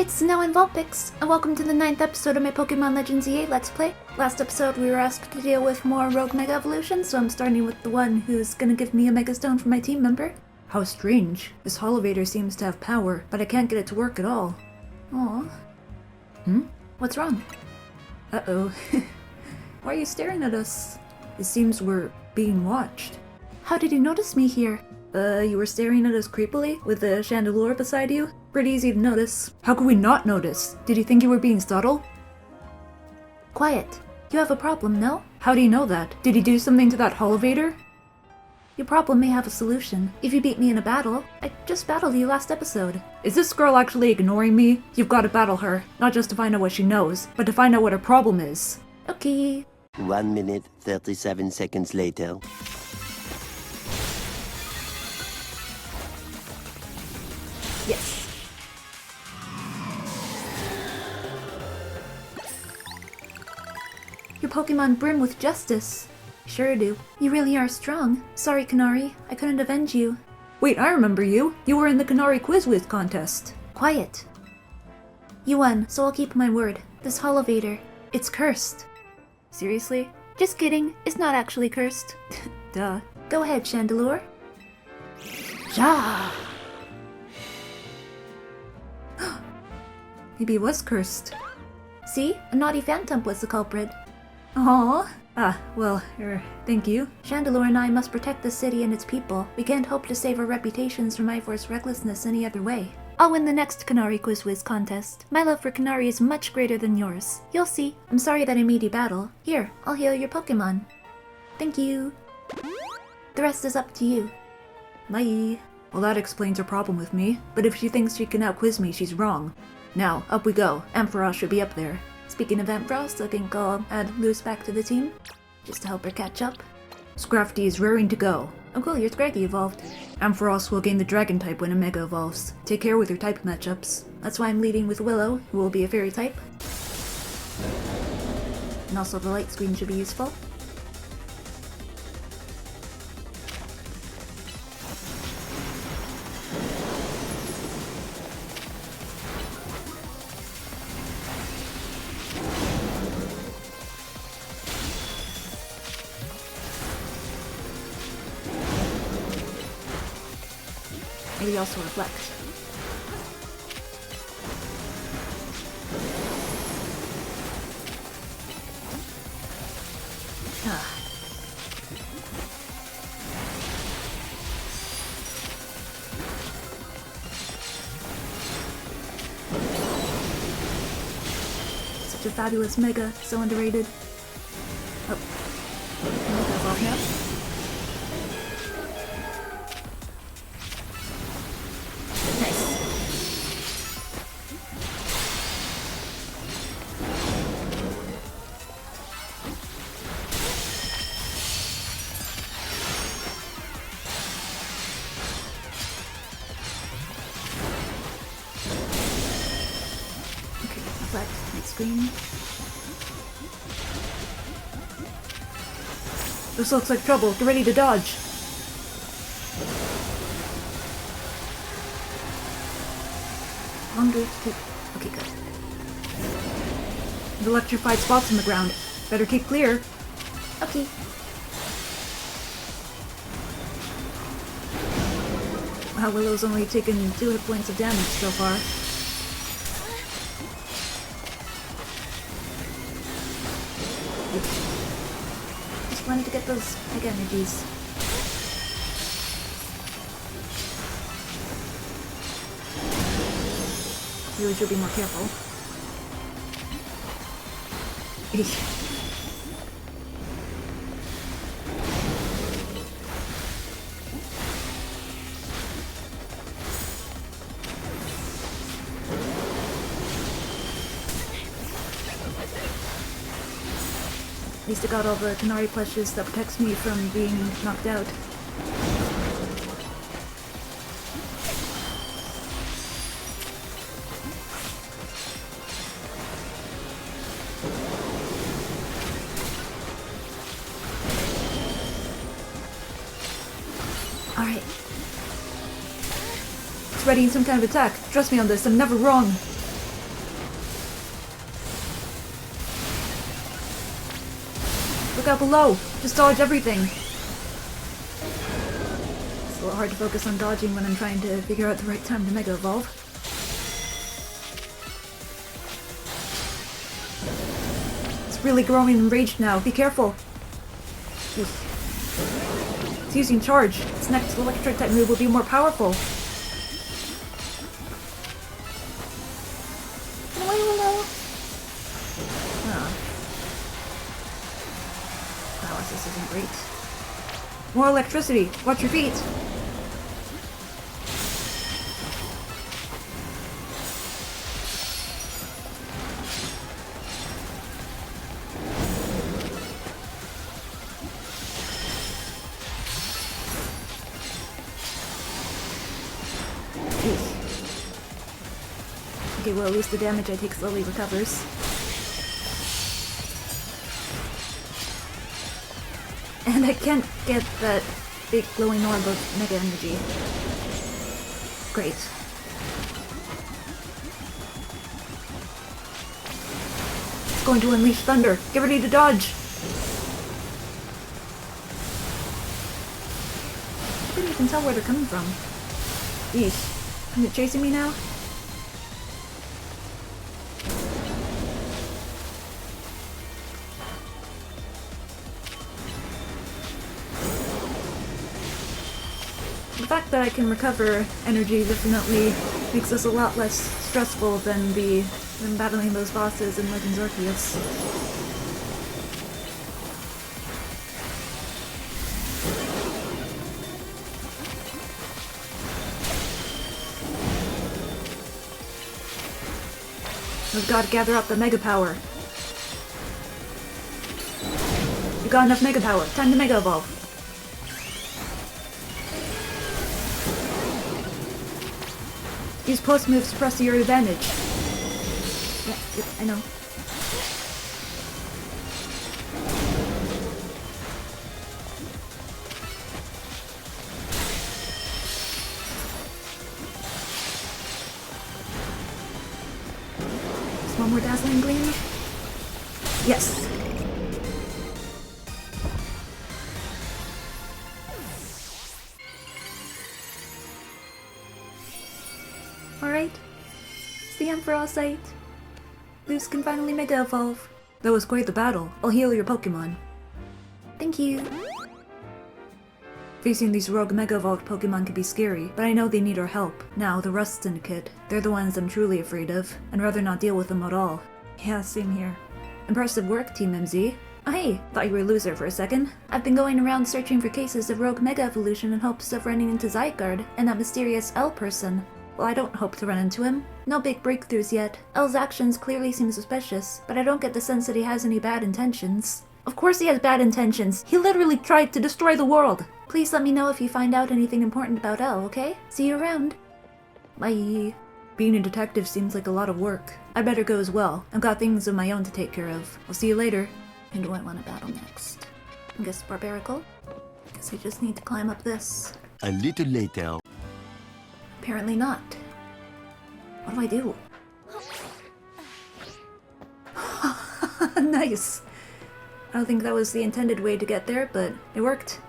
it's Now in Vulpix, and welcome to the 9th episode of my Pokemon Legends EA Let's Play. Last episode we were asked to deal with more rogue Mega Evolutions, so I'm starting with the one who's gonna give me a Mega Stone for my team member. How strange. This Holovator seems to have power, but I can't get it to work at all. Aww. What's wrong? Uh-oh. Why are you staring at us? It seems we're being watched. How did you notice me here? You were staring at us creepily, with the chandelier beside you? Pretty easy to notice. How could we not notice? Did you think you were being subtle? Quiet. You have a problem, no? How do you know that? Did you do something to that Holovator? Your problem may have a solution. If you beat me in a battle, I just battled you last episode. Is this girl actually ignoring me? You've got to battle her, not just to find out what she knows, but to find out what her problem is. Okay. 1 minute, 37 seconds later. Yes. Your Pokemon brim with justice. Sure do. You really are strong. Sorry, Canary. I couldn't avenge you. Wait, I remember you. You were in the Canary Quiz Whiz contest. Quiet. You won, so I'll keep my word. This Holovator, it's cursed. Seriously? Just kidding. It's not actually cursed. Duh. Go ahead, Chandelure. Ja! Maybe it was cursed. See? A naughty Phantom was the culprit. Aww. Thank you. Chandelure and I must protect the city and its people. We can't hope to save our reputations from Ivor's recklessness any other way. I'll win the next Canary Quiz Whiz contest. My love for Canary is much greater than yours. You'll see. I'm sorry that I made you battle. Here, I'll heal your Pokemon. Thank you. The rest is up to you. Bye. Well, that explains her problem with me. But if she thinks she can out-quiz me, she's wrong. Now, up we go. Ampharos should be up there. Speaking of Ampharos, I think I'll add Luce back to the team, just to help her catch up. Scrafty is raring to go. Oh cool, your Scraggy evolved. Ampharos will gain the Dragon type when a Mega evolves. Take care with your type matchups. That's why I'm leading with Willow, who will be a Fairy type. And also the light screen should be useful. Maybe also reflect. Such a fabulous Mega, so underrated. Oh. Mega evolve now. Screen. This looks like trouble. Get ready to dodge. Longer to keep. Okay, good. The electrified spots on the ground. Better keep clear. Okay. Wow, Willow's only taken 2 hit points of damage so far. Just wanted to get those Mega energies. Really should be more careful. At least I got all the Canary plushes that protects me from being knocked out. Alright. It's readying some kind of attack. Trust me on this, I'm never wrong. Look out below! Just dodge everything! It's a little hard to focus on dodging when I'm trying to figure out the right time to Mega Evolve. It's really growing enraged now. Be careful! Oof. It's using Charge. Its next electric type move will be more powerful. Get away, Willow! Oh. Wow, this isn't great. More electricity! Watch your feet! Okay, well, at least the damage I take slowly recovers. And I can't get that big glowing orb of Mega Energy. Great. It's going to unleash thunder. Get ready to dodge! I couldn't even tell where they're coming from. Yeesh. Is it chasing me now? The fact that I can recover energy definitely makes this a lot less stressful than battling those bosses in Legends Arceus. We've got to gather up the Mega Power. We've got enough Mega Power. Time to Mega Evolve. Use post moves to press to your advantage. Yeah, I know. Just one more dazzling gleam. Yes. Alright, it's the Ampharos site. Luz can finally Mega Evolve. That was quite the battle. I'll heal your Pokemon. Thank you. Facing these rogue Mega Evolved Pokemon can be scary, but I know they need our help. Now, the Rust Syndicate. They're the ones I'm truly afraid of. I'd rather not deal with them at all. Yeah, same here. Impressive work, Team MZ. Oh hey, thought you were a loser for a second. I've been going around searching for cases of rogue Mega Evolution in hopes of running into Zygarde and that mysterious L person. Well, I don't hope to run into him. No big breakthroughs yet. L's actions clearly seem suspicious, but I don't get the sense that he has any bad intentions. Of course he has bad intentions! He literally tried to destroy the world! Please let me know if you find out anything important about L, okay? See you around. Bye. Being a detective seems like a lot of work. I better go as well. I've got things of my own to take care of. I'll see you later. Who do I want to battle next? I guess Barbaracle? Guess I just need to climb up this. A little later. Apparently not. What do I do? Nice! I don't think that was the intended way to get there, but it worked.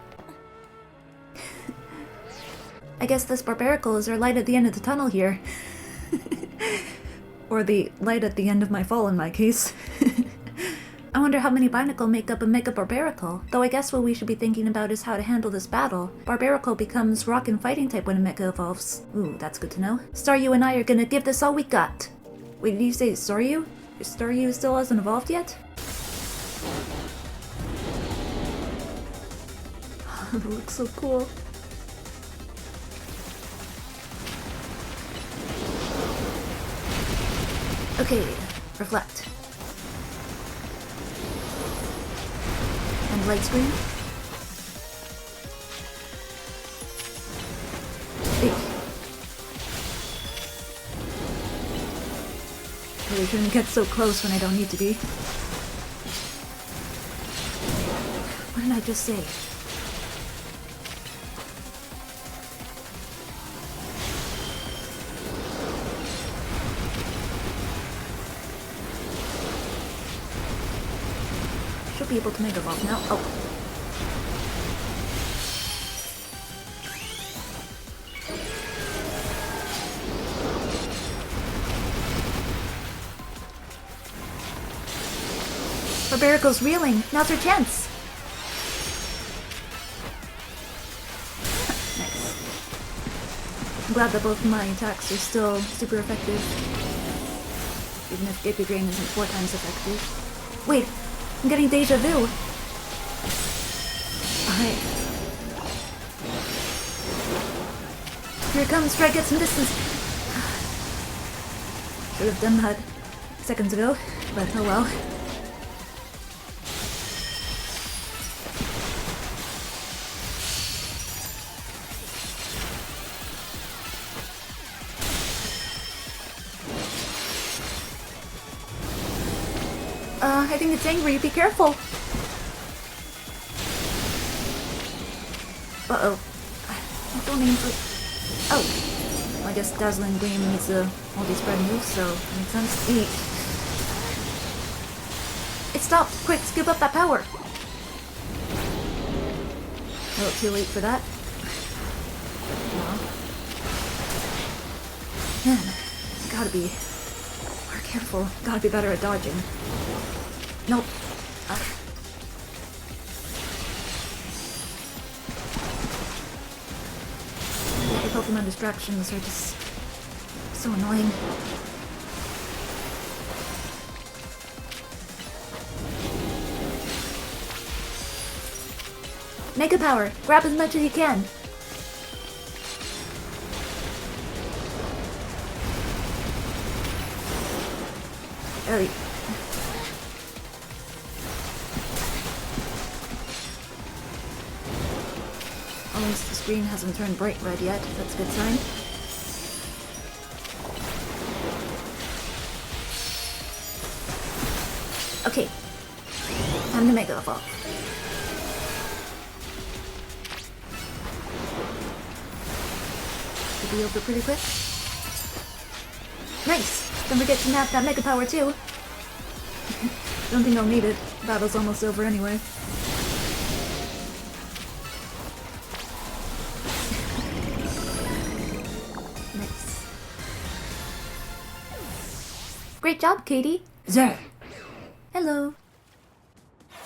I guess this Barbaracle is our light at the end of the tunnel here. Or the light at the end of my fall in my case. I wonder how many Binacle make up a Mega Barbaracle, though I guess what we should be thinking about is how to handle this battle. Barbaracle becomes rock and fighting type when it Mega evolves. Ooh, that's good to know. Staryu and I are gonna give this all we got. Wait, did you say Staryu? Staryu still hasn't evolved yet? It looks so cool. Okay, reflect. And light screen. Hey. Really shouldn't get so close when I don't need to be. What did I just say? should be able to Mega Evolve now. Oh. Barbaracle's reeling. Now's her chance. Nice. I'm glad that both my attacks are still super effective. Even if Gapy Drain isn't 4 times effective. Wait, I'm getting deja vu. Alright. Here it comes, try to get some distance. Should have done that seconds ago, but oh well. I think it's angry. Be careful. Uh-oh. Don't aim for... Oh. Well, I guess Dazzling Gleam needs a multi-spread move, so that makes sense. Eat. It stopped! Quick, scoop up that power! A little too late for that. Man, gotta be more careful. Gotta be better at dodging. Nope. The Pokemon distractions are just so annoying. Mega Power! Grab as much as you can! Oh. At least the screen hasn't turned bright red yet. That's a good sign. Okay. Time to Mega Evolve. Should be over pretty quick. Nice! Don't forget to nap that Mega Power too. Don't think I'll need it. Battle's almost over anyway. Nice. Great job, Katie. Zer. Hello.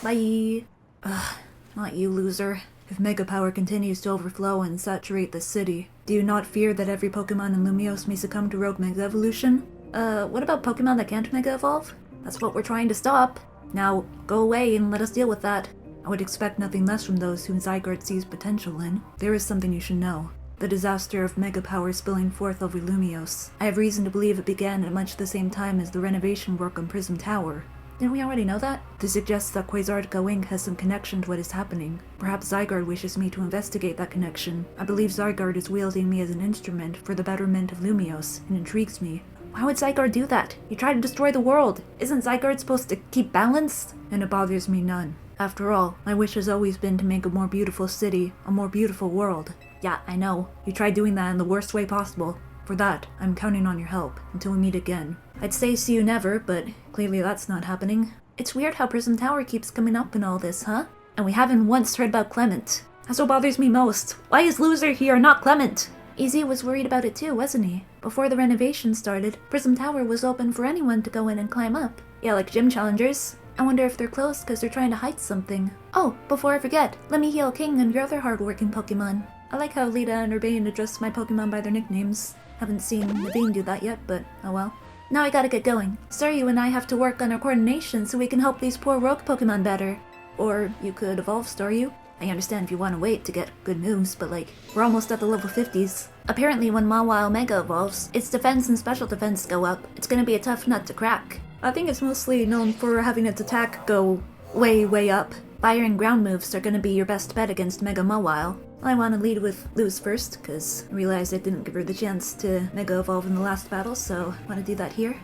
Bye. Ugh, not you, loser. If Mega Power continues to overflow and saturate the city, do you not fear that every Pokemon in Lumiose may succumb to Rogue Mega Evolution? What about Pokemon that can't Mega Evolve? That's what we're trying to stop. Now, go away and let us deal with that. I would expect nothing less from those whom Zygarde sees potential in. There is something you should know. The disaster of Mega Power spilling forth over Lumiose. I have reason to believe it began at much the same time as the renovation work on Prism Tower. Didn't we already know that? This suggests that Quasartica Inc. has some connection to what is happening. Perhaps Zygarde wishes me to investigate that connection. I believe Zygarde is wielding me as an instrument for the betterment of Lumiose, and intrigues me. Why would Zygarde do that? He tried to destroy the world. Isn't Zygarde supposed to keep balance? And it bothers me none. After all, my wish has always been to make a more beautiful city, a more beautiful world. Yeah, I know. You tried doing that in the worst way possible. For that, I'm counting on your help, until we meet again. I'd say see you never, but clearly that's not happening. It's weird how Prism Tower keeps coming up in all this, huh? And we haven't once heard about Clement. That's what bothers me most. Why is Loser here, not Clement? Easy was worried about it too, wasn't he? Before the renovation started, Prism Tower was open for anyone to go in and climb up. Yeah, like gym challengers. I wonder if they're closed because they're trying to hide something. Oh, before I forget, let me heal King and your other hardworking Pokemon. I like how Lita and Urbain address my Pokemon by their nicknames. Haven't seen Naveen do that yet, but oh well. Now I gotta get going. Staryu and I have to work on our coordination so we can help these poor rogue Pokemon better. Or you could evolve Staryu. I understand if you want to wait to get good moves, but like, we're almost at the level 50s. Apparently when Mawile Mega evolves, its defense and special defense go up. It's gonna be a tough nut to crack. I think it's mostly known for having its attack go way up. Fire and ground moves are gonna be your best bet against Mega Mawile. I want to lead with Luz first, because I realized I didn't give her the chance to Mega Evolve in the last battle, so I want to do that here.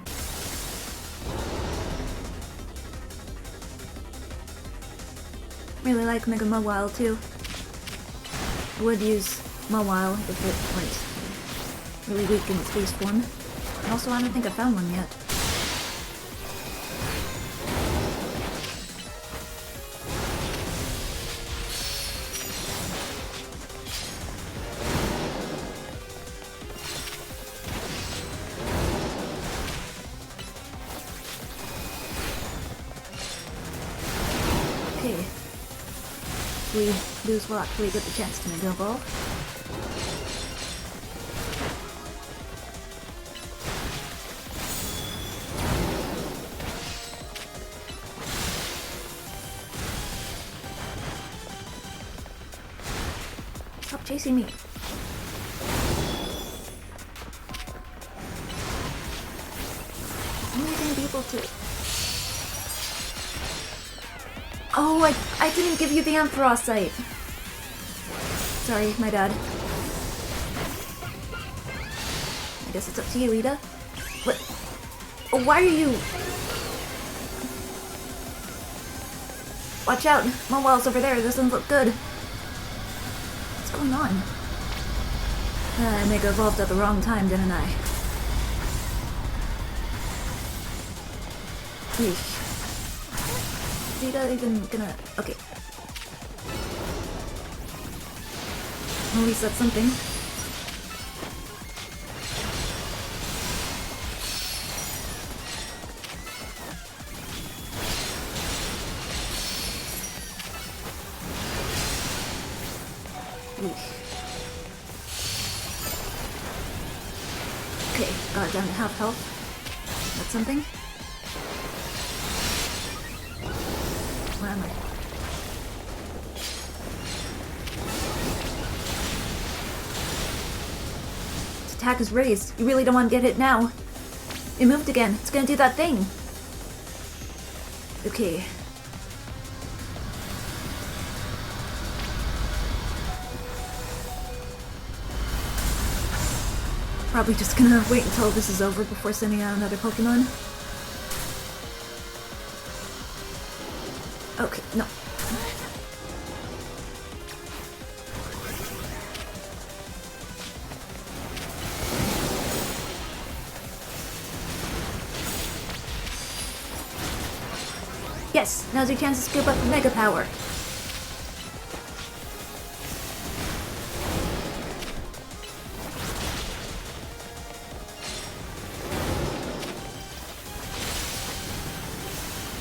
Really like Mega Mawile too. I would use Mawile if it went really weak in its base form. And also, I don't think I found one yet. we lose, we'll actually get the chance to Mega Evolve. Stop chasing me. When are you gonna be able to... Oh, I didn't give you the Ampharos sight. Sorry, my bad. I guess it's up to you, Ida. What? Oh, why are you... Watch out! Mawile's over there, this doesn't look good. What's going on? I Mega Evolved at the wrong time, didn't I? Eesh. Is Ida even gonna... Okay. At least that's something. Okay, down to half health. That's something. Where am I? Its attack is raised. You really don't want to get hit now. It moved again. It's gonna do that thing. Okay. Probably just gonna wait until this is over before sending out another Pokemon. Okay, no. Yes, now's your chance to scoop up the Mega Power.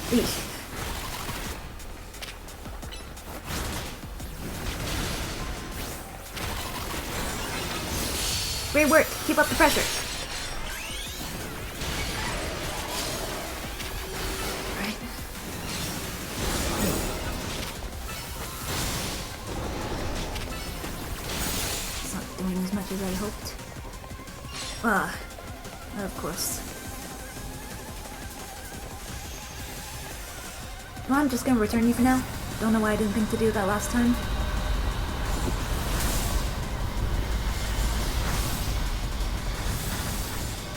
Eesh. Great work! Keep up the pressure! Alright. It's not doing as much as I hoped. Of course. Well, I'm just gonna return you for now. Don't know why I didn't think to do that last time.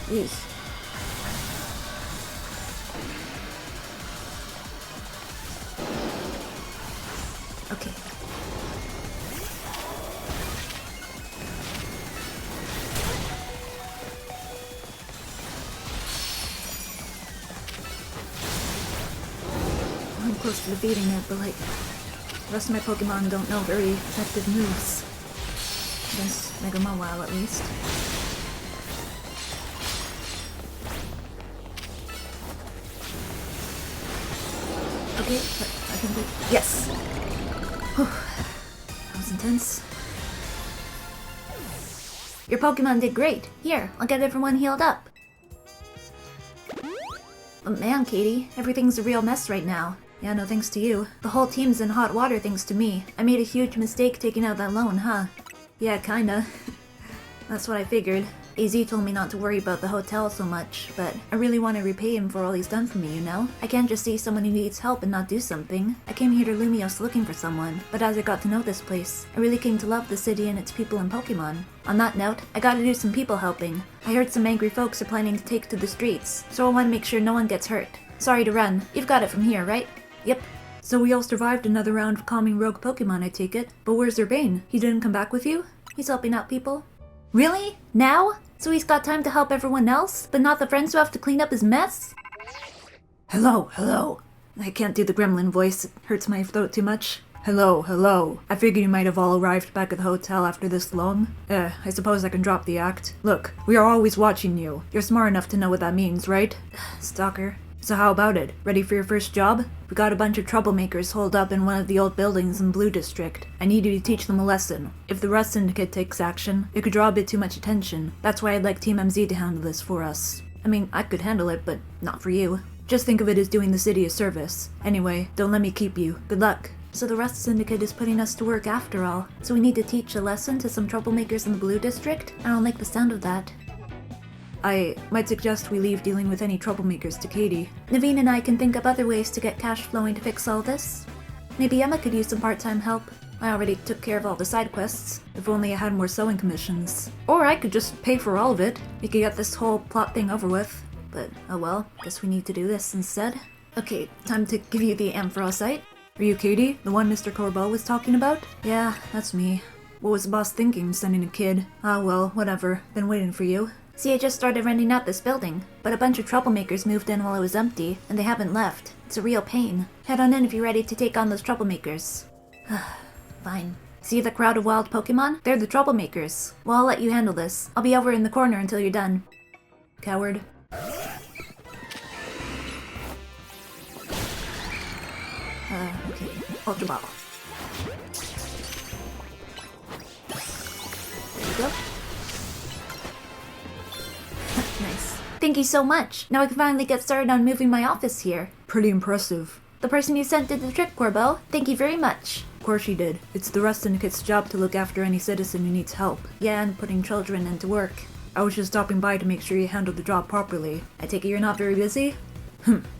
Eesh. Okay. I'm close to defeating it, but like, the rest of my Pokemon don't know very effective moves. Against Mega Mawile, at least. Okay, I can do... Yes! Whew. That was intense. Your Pokemon did great. Here, I'll get everyone healed up. But man, Katie, everything's a real mess right now. Yeah, no thanks to you. The whole team's in hot water thanks to me. I made a huge mistake taking out that loan, huh? Yeah, kinda. That's what I figured. AZ told me not to worry about the hotel so much, but I really want to repay him for all he's done for me, you know? I can't just see someone who needs help and not do something. I came here to Lumios looking for someone, but as I got to know this place, I really came to love the city and its people and Pokemon. On that note, I gotta do some people helping. I heard some angry folks are planning to take to the streets, so I want to make sure no one gets hurt. Sorry to run. You've got it from here, right? Yep. So we all survived another round of calming rogue Pokemon, I take it. But where's Urbain? He didn't come back with you? He's helping out people? Really? Now? So he's got time to help everyone else, but not the friends who have to clean up his mess? Hello, hello. I can't do the gremlin voice, it hurts my throat too much. Hello, hello. I figured you might have all arrived back at the hotel after this long. I suppose I can drop the act. Look, we are always watching you. You're smart enough to know what that means, right? Stalker. So how about it? Ready for your first job? We got a bunch of troublemakers holed up in one of the old buildings in Blue District. I need you to teach them a lesson. If the Rust Syndicate takes action, it could draw a bit too much attention. That's why I'd like Team MZ to handle this for us. I mean, I could handle it, but not for you. Just think of it as doing the city a service. Anyway, don't let me keep you. Good luck. So the Rust Syndicate is putting us to work after all. So we need to teach a lesson to some troublemakers in the Blue District? I don't like the sound of that. I might suggest we leave dealing with any troublemakers to Katie. Naveen and I can think up other ways to get cash flowing to fix all this. Maybe Emma could use some part-time help. I already took care of all the side quests. If only I had more sewing commissions. Or I could just pay for all of it. We could get this whole plot thing over with. But, oh well, guess we need to do this instead. Okay, time to give you the Ampharos site. Are you Katie? The one Mr. Corbeau was talking about? Yeah, that's me. What was the boss thinking, sending a kid? Ah well, whatever. Been waiting for you. See, I just started renting out this building, but a bunch of troublemakers moved in while it was empty, and they haven't left. It's a real pain. Head on in if you're ready to take on those troublemakers. Fine. See the crowd of wild Pokemon? They're the troublemakers. Well, I'll let you handle this. I'll be over in the corner until you're done. Coward. Okay. Ultra Ball. There you go. Nice. Thank you so much. Now I can finally get started on moving my office here. Pretty impressive. The person you sent did the trick, Corbeau. Thank you very much. Of course she did. It's the Rust Syndicate's job to look after any citizen who needs help. Yeah, and putting children into work. I was just stopping by to make sure you handled the job properly. I take it you're not very busy?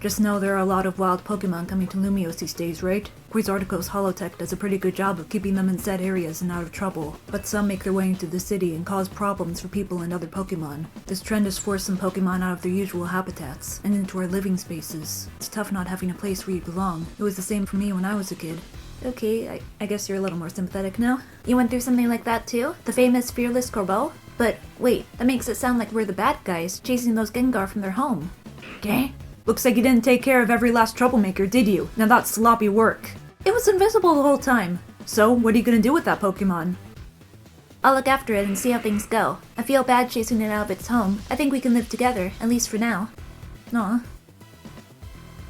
Just know there are a lot of wild Pokemon coming to Lumios these days, right? Quasartico's Holotech does a pretty good job of keeping them in set areas and out of trouble, but some make their way into the city and cause problems for people and other Pokemon. This trend has forced some Pokemon out of their usual habitats, and into our living spaces. It's tough not having a place where you belong. It was the same for me when I was a kid. Okay, I guess you're a little more sympathetic now. You went through something like that too? The famous fearless Corbeau? But wait, that makes it sound like we're the bad guys, chasing those Gengar from their home. Okay? Looks like you didn't take care of every last troublemaker, did you? Now that's sloppy work. It was invisible the whole time. So, what are you gonna do with that Pokemon? I'll look after it and see how things go. I feel bad chasing it out of its home. I think we can live together, at least for now. Aw.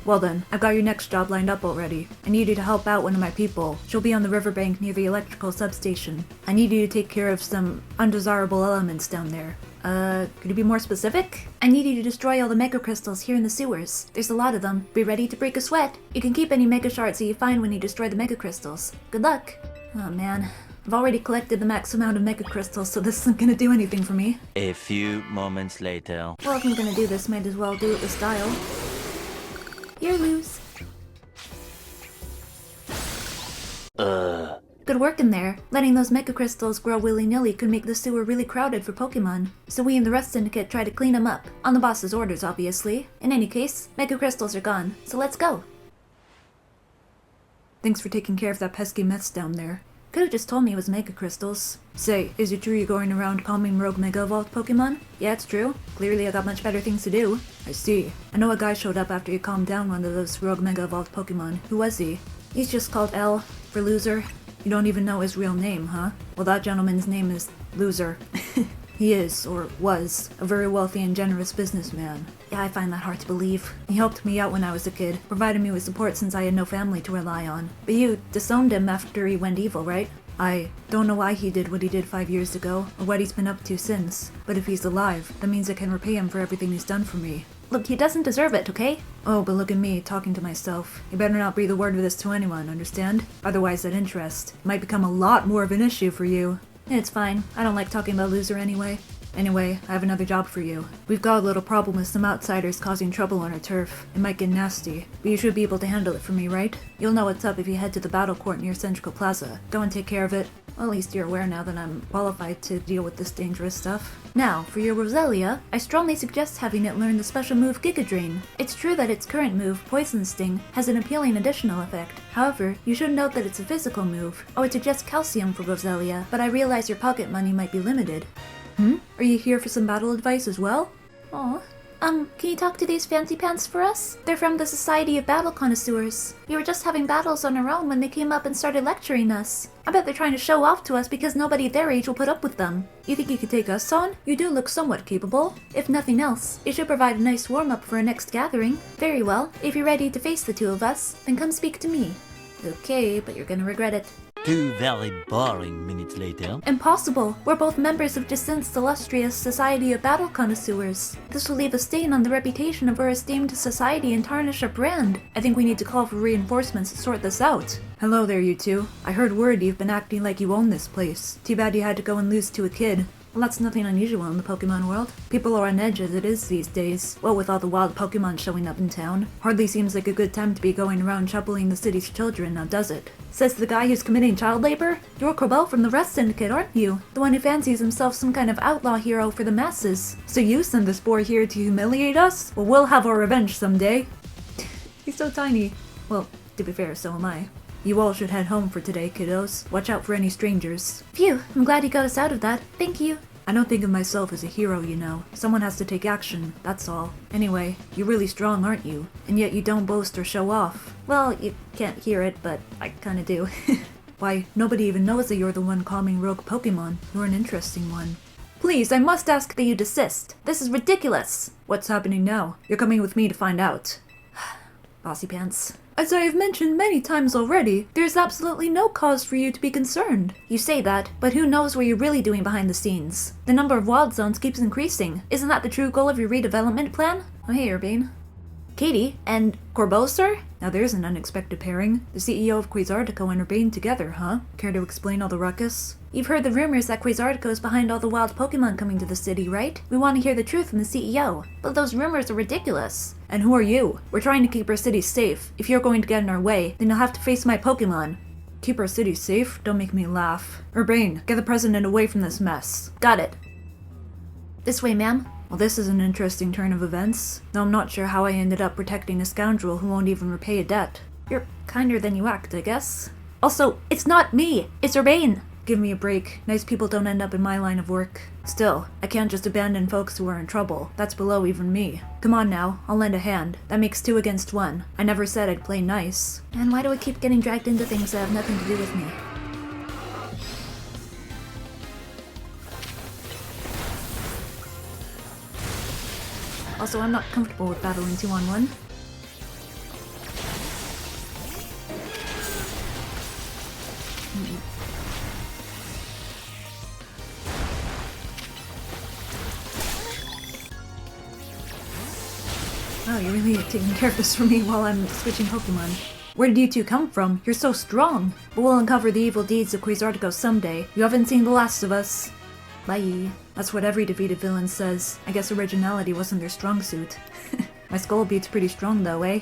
Well then, I've got your next job lined up already. I need you to help out one of my people. She'll be on the riverbank near the electrical substation. I need you to take care of some undesirable elements down there. Could you be more specific? I need you to destroy all the Mega Crystals here in the sewers. There's a lot of them. Be ready to break a sweat. You can keep any Mega Shards that you find when you destroy the Mega Crystals. Good luck. Oh man. I've already collected the max amount of Mega Crystals, so this isn't gonna do anything for me. A few moments later. Well, if I'm gonna do this, might as well do it with style. You're loose. Good work in there. Letting those Mega Crystals grow willy-nilly could make the sewer really crowded for Pokemon. So we and the Rust Syndicate try to clean them up. On the boss's orders, obviously. In any case, Mega Crystals are gone, so let's go. Thanks for taking care of that pesky mess down there. Could've just told me it was Mega Crystals. Say, is it true you're going around calming rogue Mega Evolved Pokemon? Yeah, it's true. Clearly I got much better things to do. I see. I know a guy showed up after you calmed down one of those rogue Mega Evolved Pokemon. Who was he? He's just called L, for loser. You don't even know his real name, huh? Well, that gentleman's name is Loser. He is, or was, a very wealthy and generous businessman. Yeah, I find that hard to believe. He helped me out when I was a kid, provided me with support since I had no family to rely on. But you disowned him after he went evil, right? I don't know why he did what he did 5 years ago, or what he's been up to since. But if he's alive, that means I can repay him for everything he's done for me. Look, he doesn't deserve it, okay? Oh, but look at me, talking to myself. You better not breathe a word of this to anyone, understand? Otherwise that interest might become a lot more of an issue for you. It's fine. I don't like talking about Loser anyway. Anyway, I have another job for you. We've got a little problem with some outsiders causing trouble on our turf. It might get nasty, but you should be able to handle it for me, right? You'll know what's up if you head to the battle court near Central Plaza. Go and take care of it. Well, at least you're aware now that I'm qualified to deal with this dangerous stuff. Now, for your Roselia, I strongly suggest having it learn the special move Giga Drain. It's true that its current move, Poison Sting, has an appealing additional effect. However, you should note that it's a physical move. I would suggest Calcium for Roselia, but I realize your pocket money might be limited. Are you here for some battle advice as well? Aw. Can you talk to these fancy pants for us? They're from the Society of Battle Connoisseurs. We were just having battles on our own when they came up and started lecturing us. I bet they're trying to show off to us because nobody their age will put up with them. You think you could take us on? You do look somewhat capable. If nothing else, it should provide a nice warm-up for our next gathering. Very well. If you're ready to face the two of us, then come speak to me. Okay, but you're gonna regret it. 2 very boring minutes later. Impossible! We're both members of Descent's illustrious Society of Battle Connoisseurs. This will leave a stain on the reputation of our esteemed society and tarnish our brand. I think we need to call for reinforcements to sort this out. Hello there, you two. I heard word you've been acting like you own this place. Too bad you had to go and lose to a kid. Well, that's nothing unusual in the Pokemon world. People are on edge as it is these days. Well, with all the wild Pokemon showing up in town. Hardly seems like a good time to be going around troubling the city's children, now does it? Says the guy who's committing child labor? You're Corbel from the Rest Syndicate, aren't you? The one who fancies himself some kind of outlaw hero for the masses. So you send this boy here to humiliate us? Well, we'll have our revenge someday. He's so tiny. Well, to be fair, so am I. You all should head home for today, kiddos. Watch out for any strangers. Phew, I'm glad you got us out of that. Thank you. I don't think of myself as a hero, you know. Someone has to take action, that's all. Anyway, you're really strong, aren't you? And yet you don't boast or show off. Well, you can't hear it, but I kinda do. Why, nobody even knows that you're the one calming rogue Pokemon. You're an interesting one. Please, I must ask that you desist. This is ridiculous. What's happening now? You're coming with me to find out. Bossy pants. As I have mentioned many times already, there's absolutely no cause for you to be concerned. You say that, but who knows what you're really doing behind the scenes? The number of wild zones keeps increasing. Isn't that the true goal of your redevelopment plan? Oh hey, Urbain. Katie and Corbeau, sir? Now there's an unexpected pairing. The CEO of Quasartico and Urbain together, huh? Care to explain all the ruckus? You've heard the rumors that Quasartico is behind all the wild Pokemon coming to the city, right? We want to hear the truth from the CEO. But those rumors are ridiculous. And who are you? We're trying to keep our city safe. If you're going to get in our way, then you'll have to face my Pokemon. Keep our city safe? Don't make me laugh. Urbain, get the president away from this mess. Got it. This way, ma'am. Well, this is an interesting turn of events. Though I'm not sure how I ended up protecting a scoundrel who won't even repay a debt. You're kinder than you act, I guess. Also, it's not me! It's Urbain! Give me a break. Nice people don't end up in my line of work. Still, I can't just abandon folks who are in trouble. That's below even me. Come on now, I'll lend a hand. That makes 2 against 1. I never said I'd play nice. And why do I keep getting dragged into things that have nothing to do with me? Also, I'm not comfortable with battling 2-on-1. Oh, you're really taking care of this for me while I'm switching Pokemon. Where did you two come from? You're so strong! But we'll uncover the evil deeds of Quasartico someday. You haven't seen the last of us. Bye. That's what every defeated villain says. I guess originality wasn't their strong suit. My skull beats pretty strong though, eh?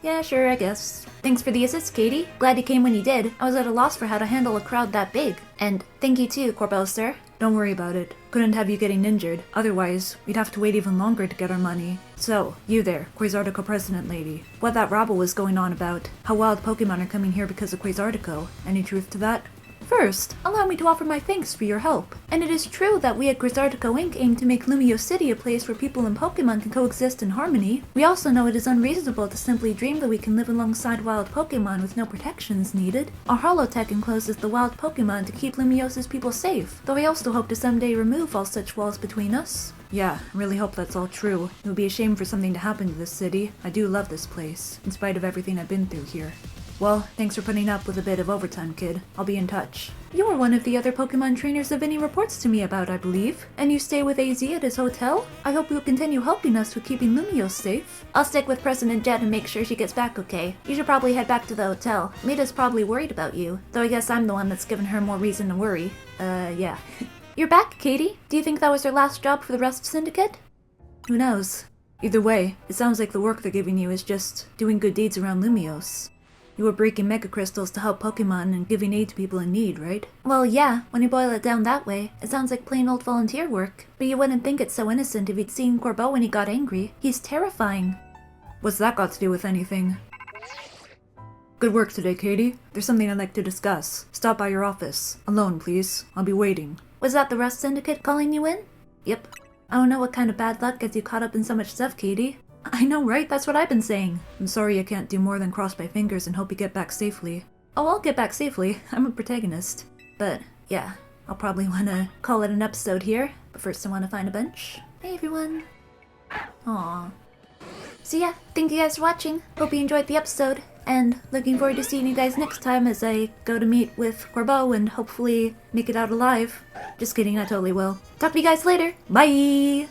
Yeah, sure, I guess. Thanks for the assist, Katie. Glad you came when you did. I was at a loss for how to handle a crowd that big. And thank you too, Corbel, sir. Don't worry about it. Couldn't have you getting injured. Otherwise, we'd have to wait even longer to get our money. So, you there, Quasartico President Lady. What that rabble was going on about. How wild Pokemon are coming here because of Quasartico. Any truth to that? First, allow me to offer my thanks for your help. And it is true that we at Quasartico Inc. aim to make Lumio City a place where people and Pokemon can coexist in harmony. We also know it is unreasonable to simply dream that we can live alongside wild Pokemon with no protections needed. Our holotech encloses the wild Pokemon to keep Lumiosa's people safe, though I also hope to someday remove all such walls between us. Yeah, I really hope that's all true. It would be a shame for something to happen to this city. I do love this place, in spite of everything I've been through here. Well, thanks for putting up with a bit of overtime, kid. I'll be in touch. You're one of the other Pokemon trainers Vinny reports to me about, I believe. And you stay with AZ at his hotel? I hope you'll continue helping us with keeping Lumio safe. I'll stick with President Jet and make sure she gets back okay. You should probably head back to the hotel. Mita's probably worried about you. Though I guess I'm the one that's given her more reason to worry. Yeah. You're back, Katie? Do you think that was her last job for the Rest Syndicate? Who knows? Either way, it sounds like the work they're giving you is just doing good deeds around Lumios. You were breaking mega crystals to help Pokemon and giving aid to people in need, right? Well, yeah, when you boil it down that way, it sounds like plain old volunteer work. But you wouldn't think it's so innocent if you'd seen Corbeau when he got angry. He's terrifying. What's that got to do with anything? Good work today, Katie. There's something I'd like to discuss. Stop by your office. Alone, please. I'll be waiting. Was that the Rust Syndicate calling you in? Yep. I don't know what kind of bad luck gets you caught up in so much stuff, Katie. I know, right? That's what I've been saying. I'm sorry I can't do more than cross my fingers and hope you get back safely. Oh, I'll get back safely. I'm a protagonist. But, yeah, I'll probably want to call it an episode here. But first I want to find a bench. Hey, everyone. Aww. So yeah, thank you guys for watching. Hope you enjoyed the episode. And looking forward to seeing you guys next time as I go to meet with Corbeau and hopefully make it out alive. Just kidding, I totally will. Talk to you guys later. Bye!